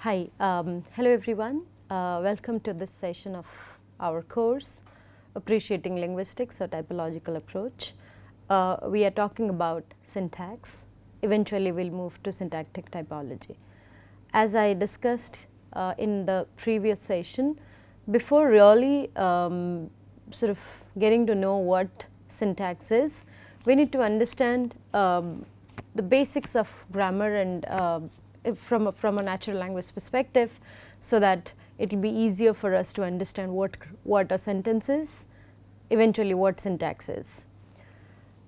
Hi, hello everyone. Welcome to this session of our course, Appreciating Linguistics or Typological Approach. We are talking about syntax. Eventually, we will move to syntactic typology. As I discussed in the previous session, before really sort of getting to know what syntax is, we need to understand the basics of grammar and from a natural language perspective, so that it will be easier for us to understand what a sentence is, eventually what syntax is.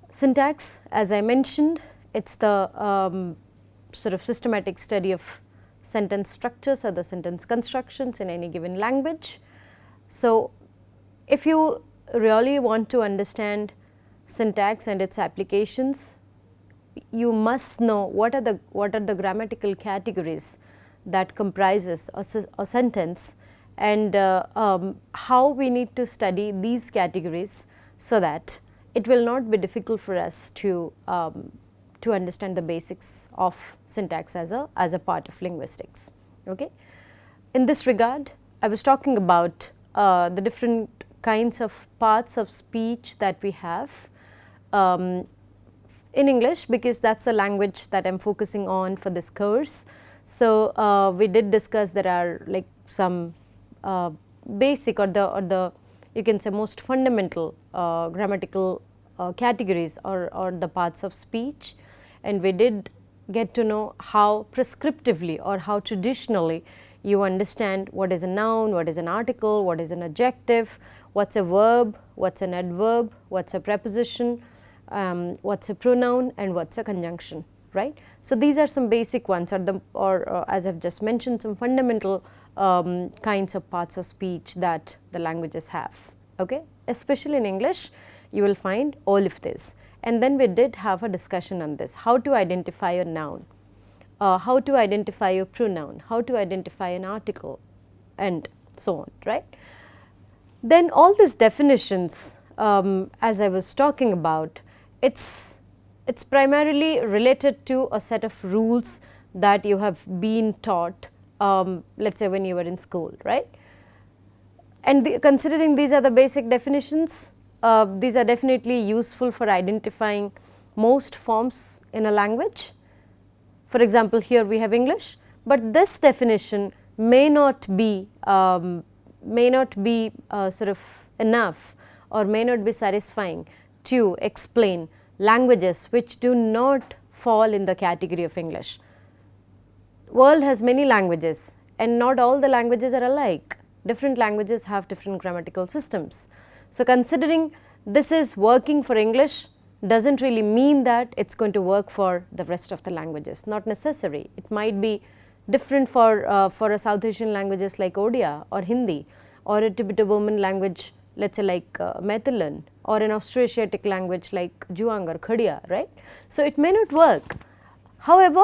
Syntax, as I mentioned, it's the sort of systematic study of sentence structures or the sentence constructions in any given language. So, if you really want to understand syntax and its applications, you must know what are the grammatical categories that comprises a sentence, and how we need to study these categories so that it will not be difficult for us to understand the basics of syntax as a part of linguistics. Okay. In this regard, I was talking about the different kinds of parts of speech that we have in English, because that is the language that I am focusing on for this course. So, we did discuss there are like some basic or the you can say most fundamental grammatical categories or the parts of speech, and we did get to know how prescriptively or how traditionally you understand what is a noun, what is an article, what is an adjective, what is a verb, what is an adverb, what is a preposition, what is a pronoun, and what is a conjunction, right. So, these are some basic ones or as I have just mentioned, some fundamental kinds of parts of speech that the languages have. Okay. Especially in English, you will find all of this, and then we did have a discussion on this, how to identify a noun, how to identify a pronoun, how to identify an article, and so on, right. Then all these definitions, as I was talking about, it's primarily related to a set of rules that you have been taught, let us say when you were in school, right. And considering these are the basic definitions, these are definitely useful for identifying most forms in a language. For example, here we have English, but this definition may not be sort of enough or may not be satisfying to explain languages which do not fall in the category of English. World has many languages and not all the languages are alike. Different languages have different grammatical systems. So, considering this is working for English does not really mean that it is going to work for the rest of the languages, not necessary. It might be different for a South Asian languages like Odia or Hindi, or a Tibeto-Burman language, let us say like Meithilan, or an Austroasiatic language like Juang or Khadia, right. So, it may not work. However,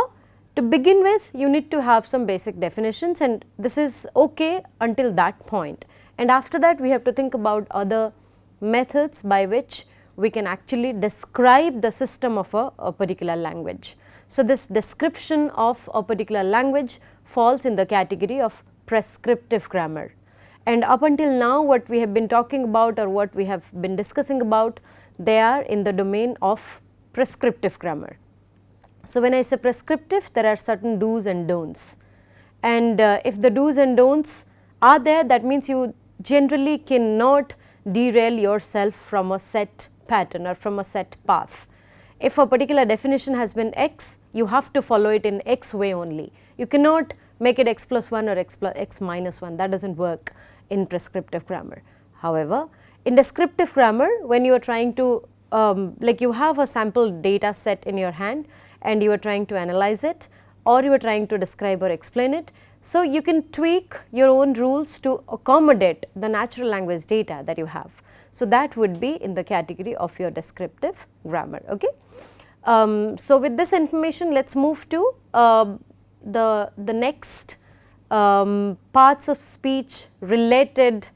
to begin with, you need to have some basic definitions, and this is okay until that point, and after that we have to think about other methods by which we can actually describe the system of a particular language. So, this description of a particular language falls in the category of prescriptive grammar, and up until now what we have been talking about or what we have been discussing about, they are in the domain of prescriptive grammar. So, when I say prescriptive, there are certain do's and don'ts, and if the do's and don'ts are there, that means you generally cannot derail yourself from a set pattern or from a set path. If a particular definition has been X, you have to follow it in X way only. You cannot make it X plus 1 or X minus 1, that does not work in prescriptive grammar. However, in descriptive grammar, when you are trying to like you have a sample data set in your hand and you are trying to analyze it, or you are trying to describe or explain it. So, you can tweak your own rules to accommodate the natural language data that you have. So, that would be in the category of your descriptive grammar. Okay. So, with this information, let us move to the next parts of speech related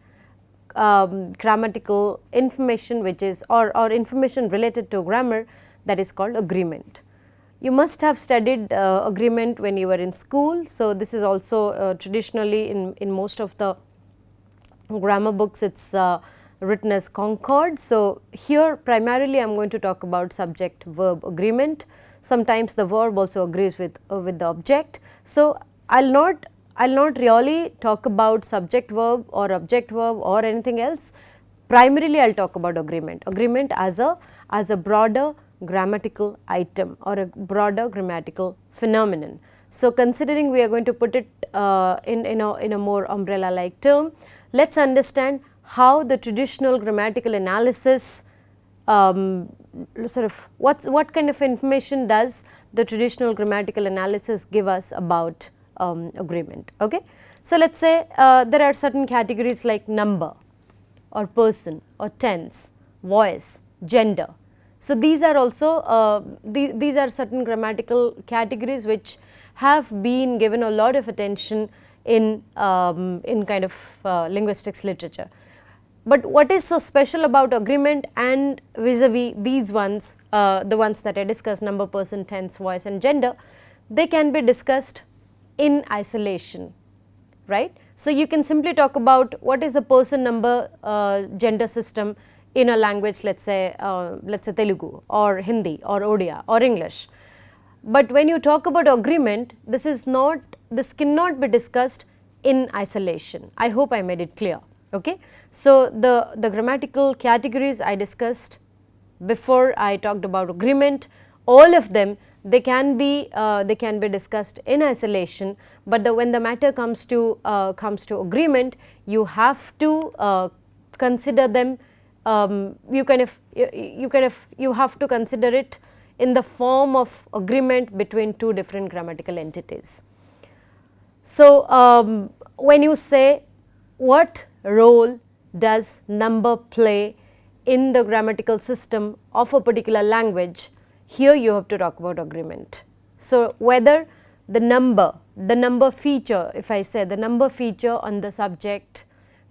grammatical information, which is or information related to grammar, that is called agreement. You must have studied agreement when you were in school. So, this is also traditionally in most of the grammar books it is written as concord. So, here primarily I am going to talk about subject verb agreement. Sometimes the verb also agrees with the object. So, I will not really talk about subject verb or object verb or anything else. Primarily I will talk about agreement as a broader grammatical item or a broader grammatical phenomenon. So, considering we are going to put it in a more umbrella like term, let us understand how the traditional grammatical analysis what kind of information does the traditional grammatical analysis give us about agreement. Okay. So, let us say there are certain categories like number or person or tense, voice, gender. So, these are also these are certain grammatical categories which have been given a lot of attention in kind of linguistics literature. But what is so special about agreement and vis-a-vis these ones, the ones that I discussed, number, person, tense, voice and gender, they can be discussed in isolation, right. So, you can simply talk about what is the person, number, gender system in a language, let us say Telugu or Hindi or Odia or English. But when you talk about agreement, this cannot be discussed in isolation. I hope I made it clear. Okay. So, the grammatical categories I discussed before I talked about agreement, all of them they can be discussed in isolation, but when the matter comes to agreement, you have to consider them. You have to consider it in the form of agreement between two different grammatical entities. So, when you say what role does number play in the grammatical system of a particular language, here you have to talk about agreement. So, whether the number feature, if I say the number feature on the subject,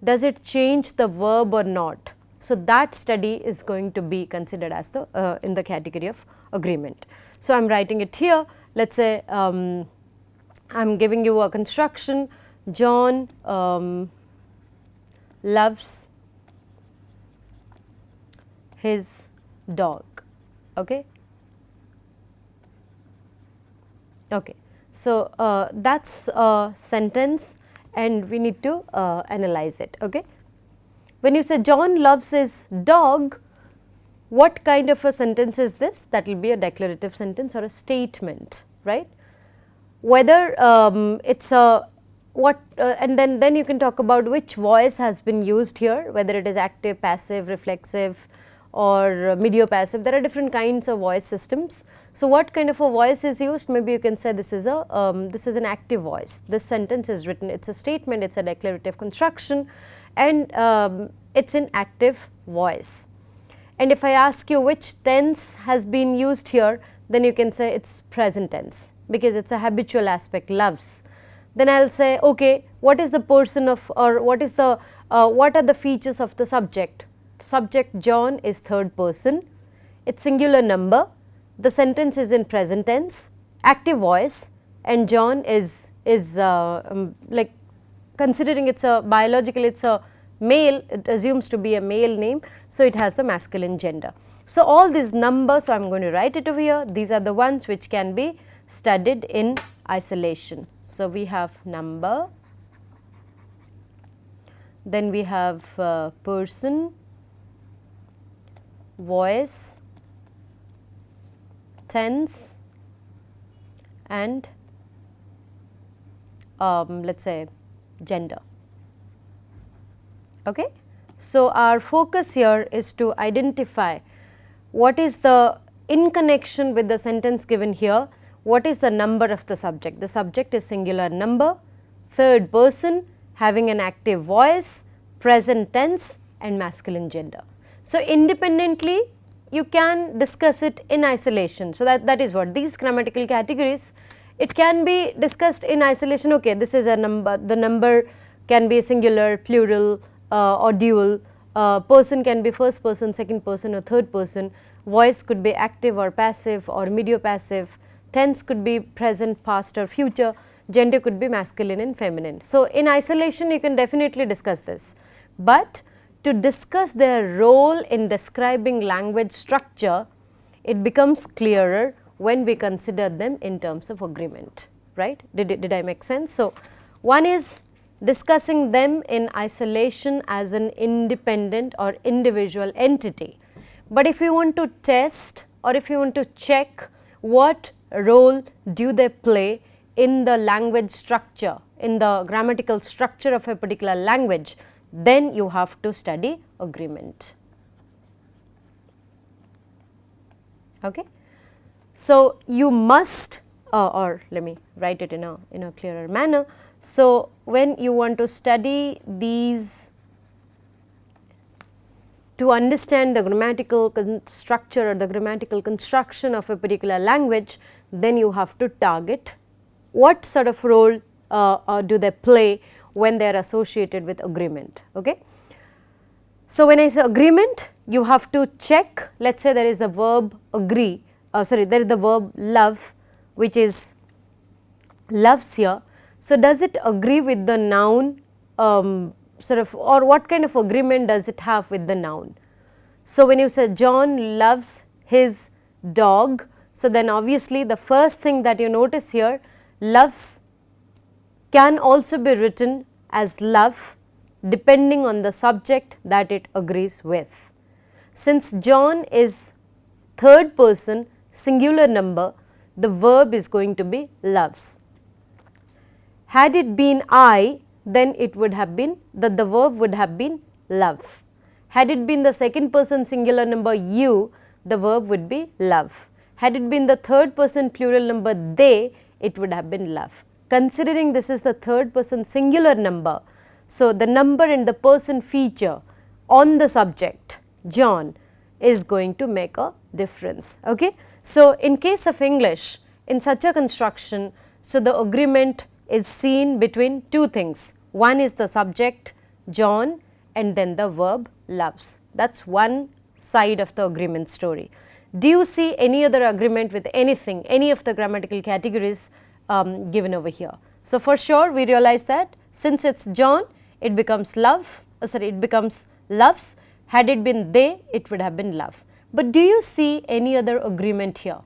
does it change the verb or not? So, that study is going to be considered as the in the category of agreement. So, I am writing it here. Let us say I am giving you a construction. John loves his dog. Okay. Okay. So, that is a sentence and we need to analyze it. Okay. When you say John loves his dog, what kind of a sentence is this? That will be a declarative sentence or a statement, right. Whether it is a and then you can talk about which voice has been used here, whether it is active, passive, reflexive or mediopassive. There are different kinds of voice systems. So, what kind of a voice is used? Maybe you can say this is an active voice. This sentence is written, it is a statement, it is a declarative construction and it is in active voice. And if I ask you which tense has been used here, then you can say it is present tense, because it is a habitual aspect, loves. Then I will say, okay, what is the person of, or what is the what are the features of the subject? Subject John is third person, it is singular number, the sentence is in present tense, active voice, and John is like, considering it is a biological, it is a male, it assumes to be a male name. So, it has the masculine gender. So, all these numbers, so I am going to write it over here, these are the ones which can be studied in isolation. So, we have number, then we have person, voice, tense and let us say gender. Okay. So, our focus here is to identify what is the, in connection with the sentence given here, what is the number of the subject. The subject is singular number, third person, having an active voice, present tense and masculine gender. So, independently you can discuss it in isolation. So, that is what these grammatical categories, it can be discussed in isolation. Okay, this is a number, the number can be singular, plural or dual, person can be first person, second person or third person, voice could be active or passive or mediopassive, tense could be present, past or future, gender could be masculine and feminine. So, in isolation you can definitely discuss this, but to discuss their role in describing language structure, it becomes clearer when we consider them in terms of agreement, right. Did I make sense? So, one is discussing them in isolation as an independent or individual entity, but if you want to test or if you want to check what role do they play in the language structure, in the grammatical structure of a particular language, then you have to study agreement. Okay. So, you must or let me write it in a clearer manner. So, when you want to study these, to understand the grammatical structure or the grammatical construction of a particular language, then you have to target what sort of role do they play when they are associated with agreement. Okay. So, when I say agreement, you have to check, let us say there is the verb agree, there is the verb love, which is loves here. So, does it agree with the noun or what kind of agreement does it have with the noun? So, when you say John loves his dog, so then obviously the first thing that you notice here, loves can also be written as love depending on the subject that it agrees with. Since John is third person singular number, the verb is going to be loves. Had it been I, then it would have been the verb would have been love. Had it been the second person singular number you, the verb would be love. Had it been the third person plural number they, it would have been love. Considering this is the third person singular number, so the number and the person feature on the subject John is going to make a difference. Okay. So, in case of English, in such a construction, so the agreement is seen between two things. One is the subject John and then the verb loves. That is one side of the agreement story. Do you see any other agreement with anything, any of the grammatical categories given over here? So, for sure we realize that since it is John, it becomes love, it becomes loves. Had it been they, it would have been love. But do you see any other agreement here?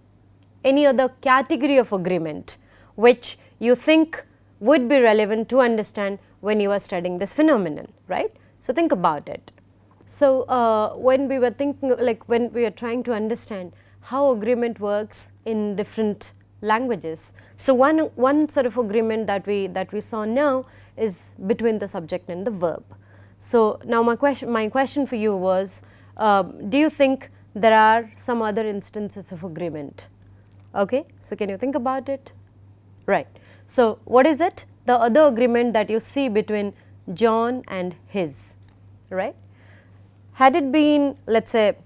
Any other category of agreement which you think would be relevant to understand when you are studying this phenomenon, right? So, think about it. So, when we were thinking, like when we are trying to understand how agreement works in different languages. So, one sort of agreement that we saw now is between the subject and the verb. So, now my question for you was, do you think there are some other instances of agreement? Okay. So, can you think about it? Right. So, what is it? The other agreement that you see between John and his, right? Had it been, let us say,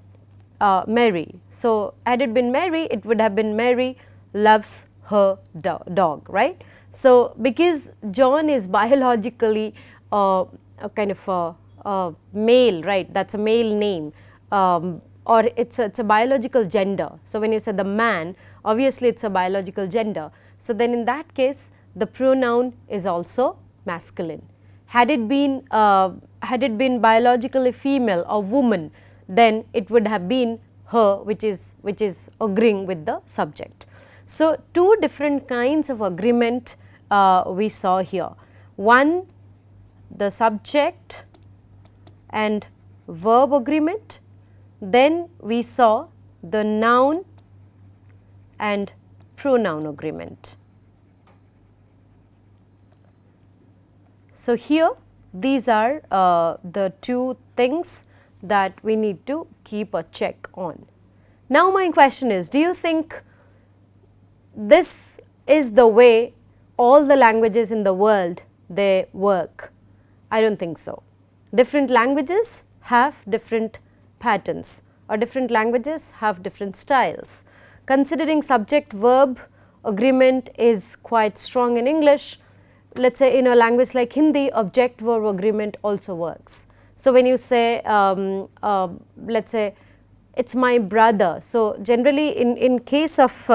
Mary. So, had it been Mary, it would have been Mary loves her dog, right? So, because John is biologically a kind of a male, right, that is a male name, or it is a biological gender. So, when you say the man, obviously it is a biological gender. So, then in that case the pronoun is also masculine. Had it been biologically female or woman, then it would have been her, which is agreeing with the subject. So, two different kinds of agreement we saw here. One, the subject and verb agreement, then we saw the noun and pronoun agreement. So, here these are the two things that we need to keep a check on. Now, my question is, do you think this is the way all the languages in the world they work? I do not think so. Different languages have different patterns, or different languages have different styles. Considering subject verb agreement is quite strong in English, let us say in a language like Hindi, object verb agreement also works. So, when you say let us say it's my brother. So, generally in case of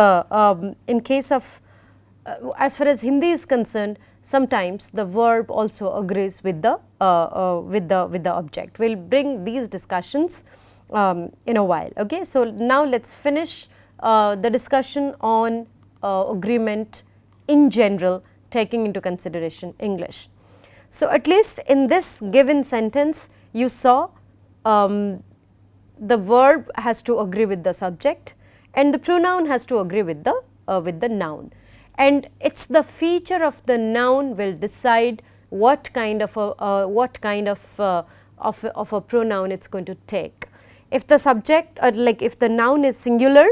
as far as Hindi is concerned, sometimes the verb also agrees with the object. We will bring these discussions in a while. Okay. So, now let us finish the discussion on agreement in general, taking into consideration English. So, at least in this given sentence you saw the verb has to agree with the subject and the pronoun has to agree with the noun, and it is the feature of the noun will decide what kind of a pronoun it is going to take. If the subject, or like if the noun is singular,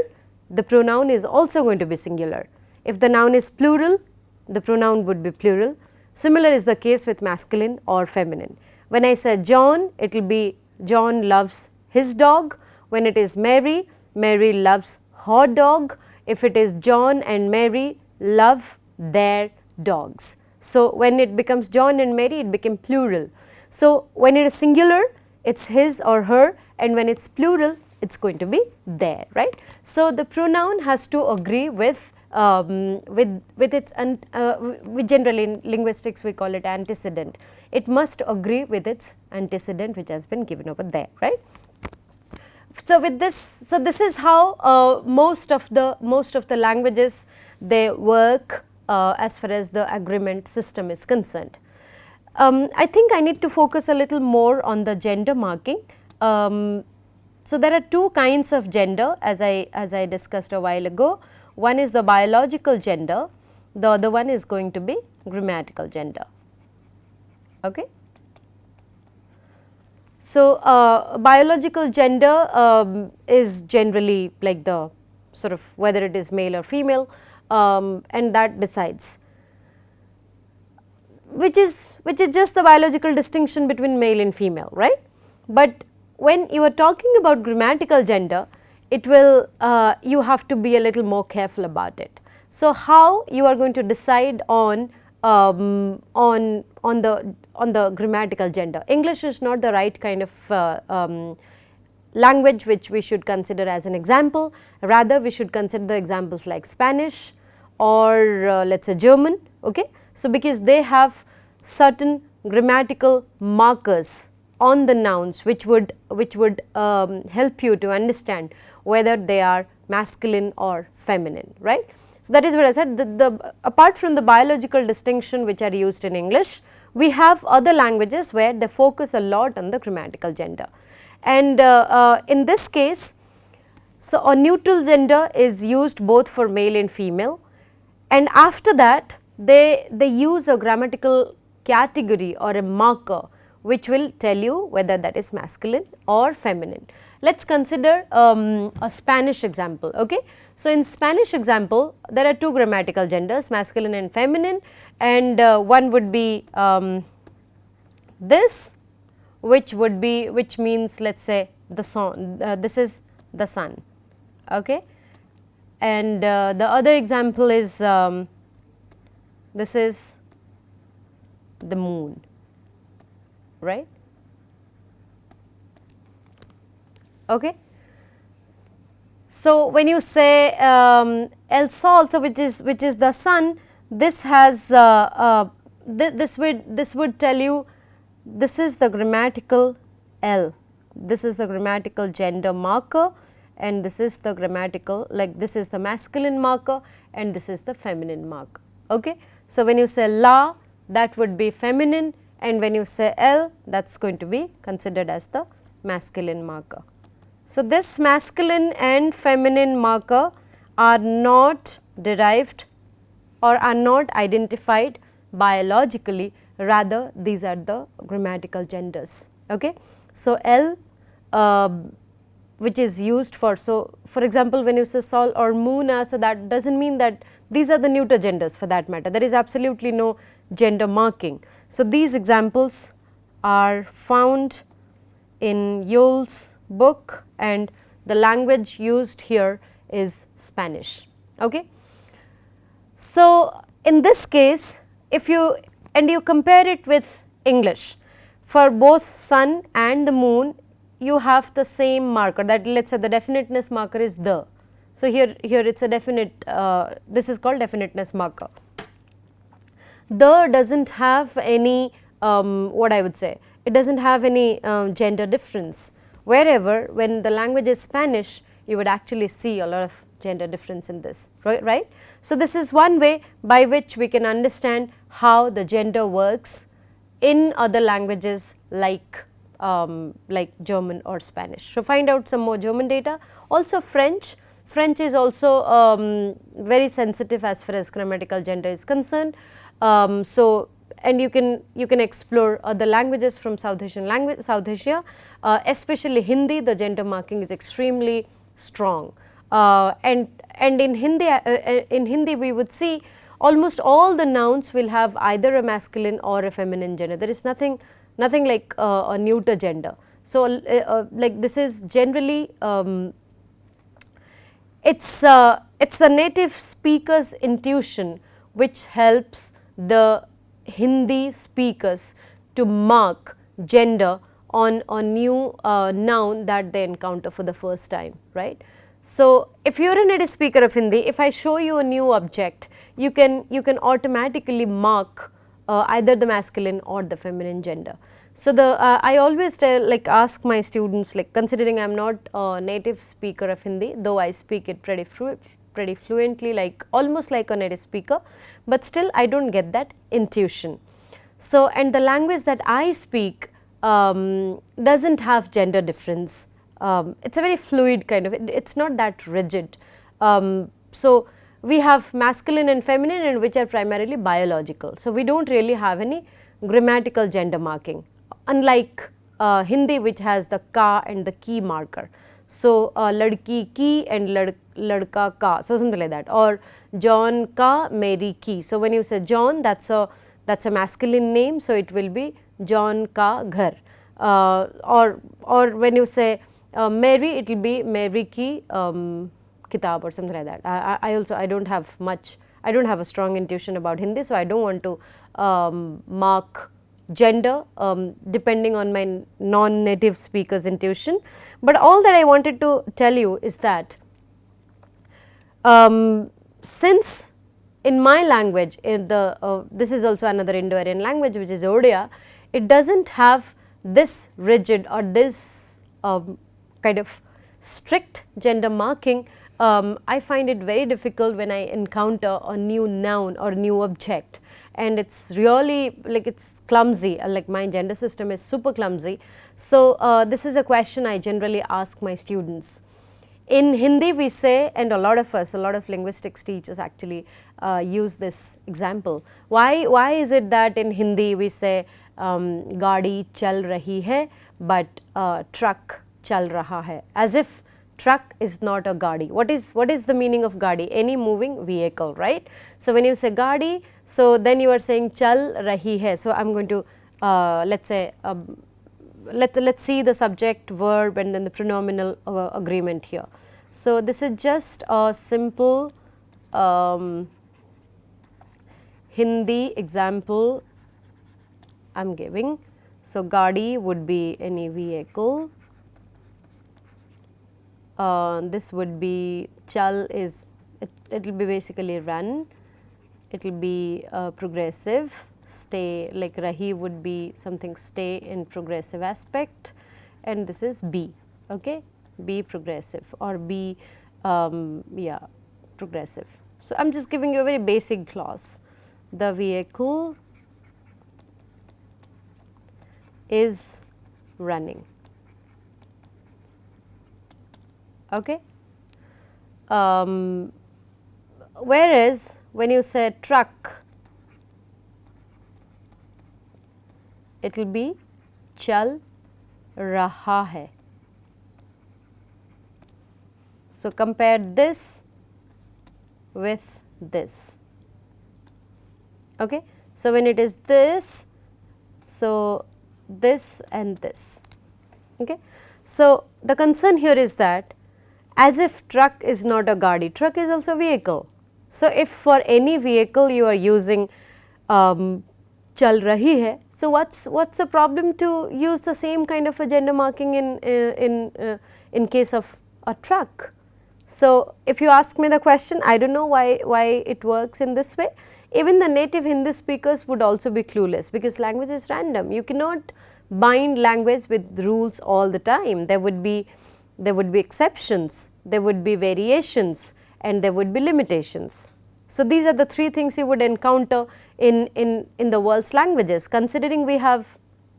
the pronoun is also going to be singular. If the noun is plural, the pronoun would be plural. Similar is the case with masculine or feminine. When I say John, it will be John loves his dog. When it is Mary, Mary loves her dog. If it is John and Mary love their dogs. So, when it becomes John and Mary, it became plural. So, when it is singular, it is his or her, and when it is plural, it is going to be their, right. So, the pronoun has to agree with its we generally in linguistics we call it antecedent. It must agree with its antecedent which has been given over there, right. So, with this, so this is how most of the languages they work as far as the agreement system is concerned. I think I need to focus a little more on the gender marking. So, there are two kinds of gender as I discussed a while ago. One is the biological gender, the other one is going to be grammatical gender. Okay. So, biological gender is generally like the sort of whether it is male or female, and that decides, which is just the biological distinction between male and female, right. But when you are talking about grammatical gender, it will you have to be a little more careful about it. So, how you are going to decide on the grammatical gender? English is not the right kind of language which we should consider as an example. Rather, we should consider the examples like Spanish or let us say German. Okay. So, because they have certain grammatical markers on the nouns which would help you to understand whether they are masculine or feminine, right. So, that is what I said, apart from the biological distinction which are used in English, we have other languages where they focus a lot on the grammatical gender. And in this case, so a neutral gender is used both for male and female, and after that they use a grammatical category or a marker which will tell you whether that is masculine or feminine. Let us consider a Spanish example. Okay. So, in Spanish example there are two grammatical genders, masculine and feminine, and one would be this, which means let us say the sun, this is the sun. Okay. And the other example is this is the moon, right. Okay. So, when you say el sol, so which is the sun, this has this would tell you this is the grammatical L, this is the grammatical gender marker, and this is the grammatical, like this is the masculine marker and this is the feminine marker. Okay. So, when you say la, that would be feminine, and when you say L, that is going to be considered as the masculine marker. So, this masculine and feminine marker are not derived or are not identified biologically, rather these are the grammatical genders. Okay. So, L which is used for, so for example, when you say sol or moon, so that does not mean that these are the neuter genders for that matter, there is absolutely no gender marking. So, these examples are found in Yule's book, and the language used here is Spanish. Okay. So, in this case, if you compare it with English, for both sun and the moon you have the same marker, that let us say the definiteness marker is the. So, here it is a definite, this is called definiteness marker. The does not have any what I would say, it does not have any gender difference. Wherever when the language is Spanish, you would actually see a lot of gender difference in this, right. So, this is one way by which we can understand how the gender works in other languages like German or Spanish. So, find out some more German data. Also French. French is also very sensitive as far as grammatical gender is concerned. So, and you can explore other languages from South Asia, especially Hindi. The gender marking is extremely strong, and in Hindi we would see almost all the nouns will have either a masculine or a feminine gender. There is nothing like a neuter gender. So, like this is generally it's the native speaker's intuition which helps the Hindi speakers to mark gender on a new noun that they encounter for the first time, right. So, if you are a native speaker of Hindi, if I show you a new object, you can automatically mark either the masculine or the feminine gender. So, the I always ask my students, like, considering I am not a native speaker of Hindi, though I speak it pretty fluently, like almost like a native speaker, but still I do not get that intuition. So, and the language that I speak does not have gender difference. It is a very fluid kind of, it is not that rigid. So, we have masculine and feminine, and which are primarily biological. So, we do not really have any grammatical gender marking, unlike Hindi, which has the ka and the ki marker. So, ladki ki and ladka ka, so something like that, or John ka, Mary ki. So, when you say John, that is a masculine name, so it will be John ka ghar, or when you say Mary, it will be Mary ki kitab or something like that. I don't have a strong intuition about Hindi, so I don't want to mark gender depending on my non-native speaker's intuition. But all that I wanted to tell you is that since in my language, in the this is also another Indo-Aryan language, which is Odia, it does not have this rigid or this kind of strict gender marking. I find it very difficult when I encounter a new noun or new object, and it is really like it is clumsy, like my gender system is super clumsy. So, this is a question I generally ask my students. In Hindi we say, and a lot of linguistics teachers actually use this example. Why is it that in Hindi we say gaadi chal rahi hai, but truck chal raha hai, as if truck is not a gaadi. What is the meaning of gaadi? Any moving vehicle, right? So, when you say gaadi, so then you are saying chal rahi hai. So, I am going to let us say let's see the subject, verb, and then the pronominal agreement here. So, this is just a simple Hindi example I am giving. So, gaadi would be any vehicle. This would be chal is it will be basically run, it will be progressive, stay, like rahi would be something stay in progressive aspect, and this is be, okay, be progressive or be yeah, progressive. So, I am just giving you a very basic clause. The vehicle is running. Okay. Whereas, when you say truck, it will be chal raha hai. So, compare this with this. Okay. So, when it is this, so this and this. Okay. So, the concern here is that as if truck is not a gaadi, truck is also vehicle. So, if for any vehicle you are using चल रही है. So what's the problem to use the same kind of a gender marking in case of a truck? So if you ask me the question, I don't know why it works in this way. Even the native Hindi speakers would also be clueless, because language is random. You cannot bind language with rules all the time. There would be exceptions, there would be variations, and there would be limitations. So these are the three things you would encounter in the world's languages. Considering we have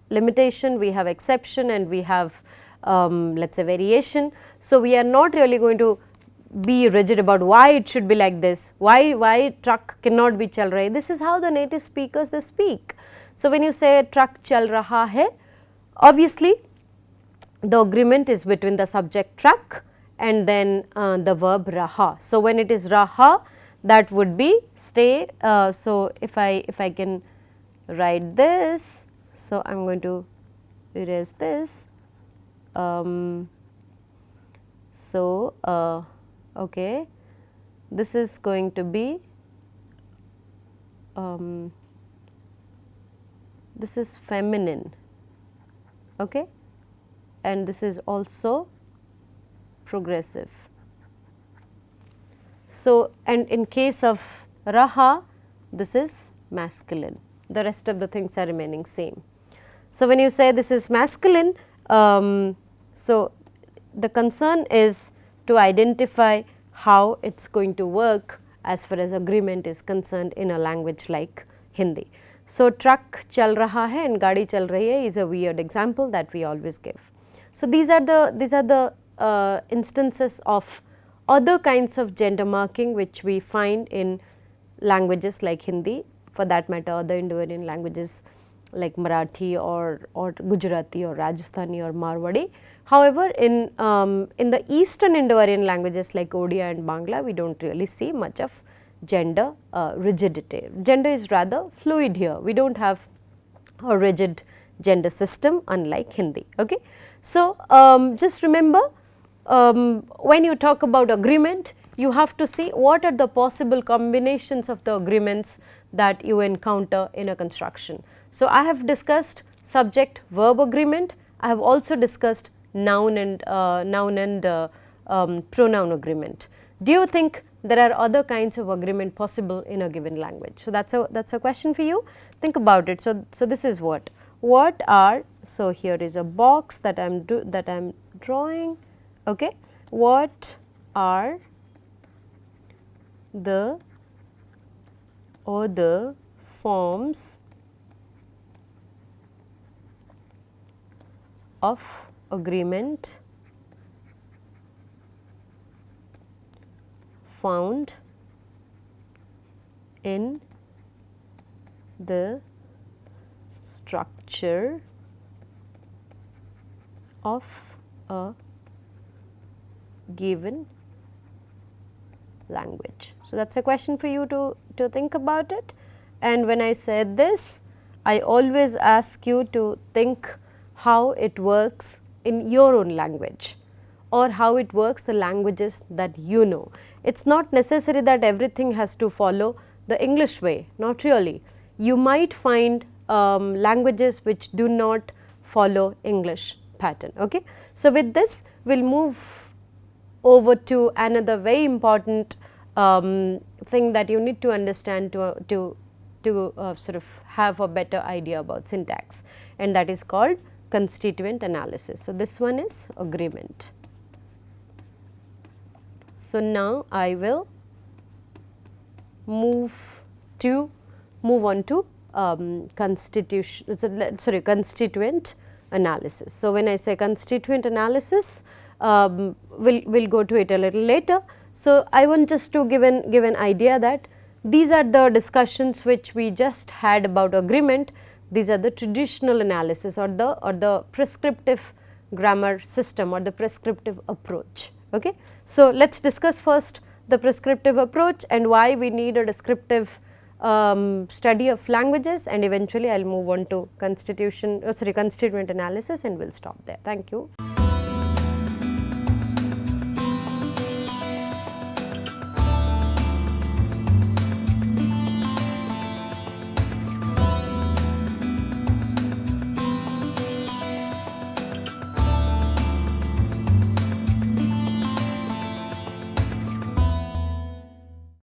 limitation, we have exception, and we have let us say variation. So we are not really going to be rigid about why it should be like this, why truck cannot be chal rahi. This is how the native speakers they speak. So when you say truck chal raha hai, obviously the agreement is between the subject truck and then the verb raha. So when it is raha, that would be stay. So if I can write this, so I am going to erase this. Okay, this is going to be this is feminine, okay, and this is also progressive. So, and in case of raha, this is masculine, the rest of the things are remaining same. So, when you say this is masculine, so the concern is to identify how it is going to work as far as agreement is concerned in a language like Hindi. So, truck chal raha hai and gaadi chal rahi hai is a weird example that we always give. So, these are the instances of other kinds of gender marking which we find in languages like Hindi, for that matter other Indo-Aryan languages like Marathi or Gujarati or Rajasthani or Marwadi. However, in the Eastern Indo-Aryan languages like Odia and Bangla, we do not really see much of gender rigidity. Gender is rather fluid here, we do not have a rigid gender system unlike Hindi. Okay. So, just remember, when you talk about agreement, you have to see what are the possible combinations of the agreements that you encounter in a construction. So, I have discussed subject verb agreement, I have also discussed noun and pronoun agreement. Do you think there are other kinds of agreement possible in a given language? So, that is a question for you, think about it. So, this is what are, so here is a box that I am drawing, okay. What are the other forms of agreement found in the structure of a given language? So, that is a question for you to think about it, and when I said this, I always ask you to think how it works in your own language or how it works the languages that you know. It is not necessary that everything has to follow the English way, not really. You might find languages which do not follow English pattern. Okay. So, with this we will move over to another very important thing that you need to understand to sort of have a better idea about syntax, and that is called constituent analysis. So, this one is agreement. So, now I will move on to constituent analysis. So, when I say constituent analysis, we'll go to it a little later. So, I want just to give an idea that these are the discussions which we just had about agreement. These are the traditional analysis or the prescriptive grammar system or the prescriptive approach. Okay. So, let us discuss first the prescriptive approach and why we need a descriptive study of languages, and eventually I will move on to constituent analysis and we will stop there. Thank you.